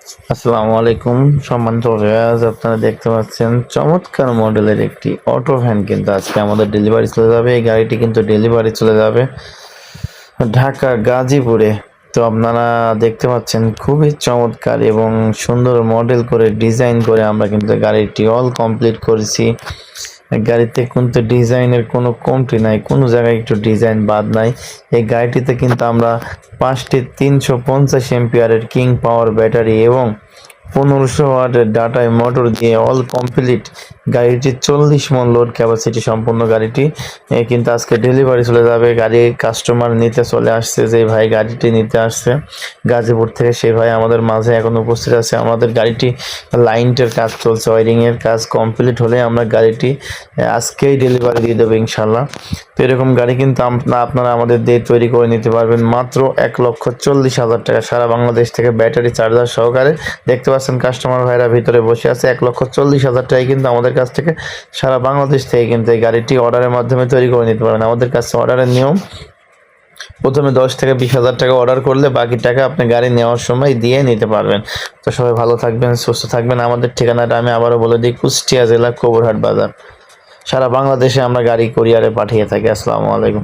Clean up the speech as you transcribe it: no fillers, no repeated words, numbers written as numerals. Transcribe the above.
আসসালামু আলাইকুম সম্মানিত ভিউয়ার্স, আপনারা দেখতে পাচ্ছেন চমৎকার মডেলের একটি অটো ভ্যান কিন্তু আজকে আমাদের ডেলিভারি চলে যাবে। এই গাড়িটি কিন্তু ডেলিভারি চলে যাবে ঢাকা গাজীপুরে। তো আপনারা দেখতে পাচ্ছেন খুবই চমৎকার এবং সুন্দর মডেল করে ডিজাইন করে আমরা কিন্তু গাড়িটি অল কমপ্লিট করেছি। গাড়িতে কিন্তু ডিজাইনের কোনো কমতি নাই, কোনো জায়গায় একটু ডিজাইন বাদ নাই। এই গাড়িটিতে কিন্তু আমরা 5টি 350 এম্পিয়ারের কিং পাওয়ার ব্যাটারি এবং 1500 ওয়াটের ডাটায় মোটর দিয়ে অল কমপ্লিট গাড়িটি 40 মন লোড ক্যাপাসিটি সম্পূর্ণ গাড়িটি কিন্তু আজকে ডেলিভারি চলে যাবে। গাড়ি কাস্টমার নিতে চলে আসছে, যে ভাই গাড়িটি নিতে আসছে গাজীপুর থেকে, সেই ভাই আমাদের মাঝে এখন উপস্থিত আছে। আমাদের গাড়িটি লাইনটার কাজ চলছে, ওয়ারিংয়ের কাজ কমপ্লিট হলে আমরা গাড়িটি আজকেই ডেলিভারি দিয়ে দেবো ইনশাল্লাহ। তো এরকম গাড়ি কিন্তু আপনারা আমাদের দিয়ে তৈরি করে নিতে পারবেন মাত্র 1,40,000 টাকা, সারা বাংলাদেশ থেকে ব্যাটারি চার্জার সহকারে। দেখতে পাচ্ছেন কাস্টমার ভাইরা ভিতরে বসে আছে। 1,40,000 টাকায় কিন্তু আমাদের কাছ থেকে সারা বাংলাদেশ থেকে কিন্তু এই গাড়িটি অর্ডারের মাধ্যমে তৈরি করে নিতে পারবেন। আমাদের কাছে অর্ডারের নিয়ম, প্রথমে 10 থেকে 20,000 টাকা অর্ডার করলে বাকি টাকা আপনি গাড়ি নেওয়ার সময় দিয়ে নিতে পারবেন। তো সবাই ভালো থাকবেন, সুস্থ থাকবেন। আমাদের ঠিকানাটা আমি আবারও বলে দিই, কুষ্টিয়া জেলা কবুরহাট বাজার। সারা বাংলাদেশে আমরা গাড়ি কুরিয়ারে পাঠিয়ে থাকি। আসসালামু আলাইকুম।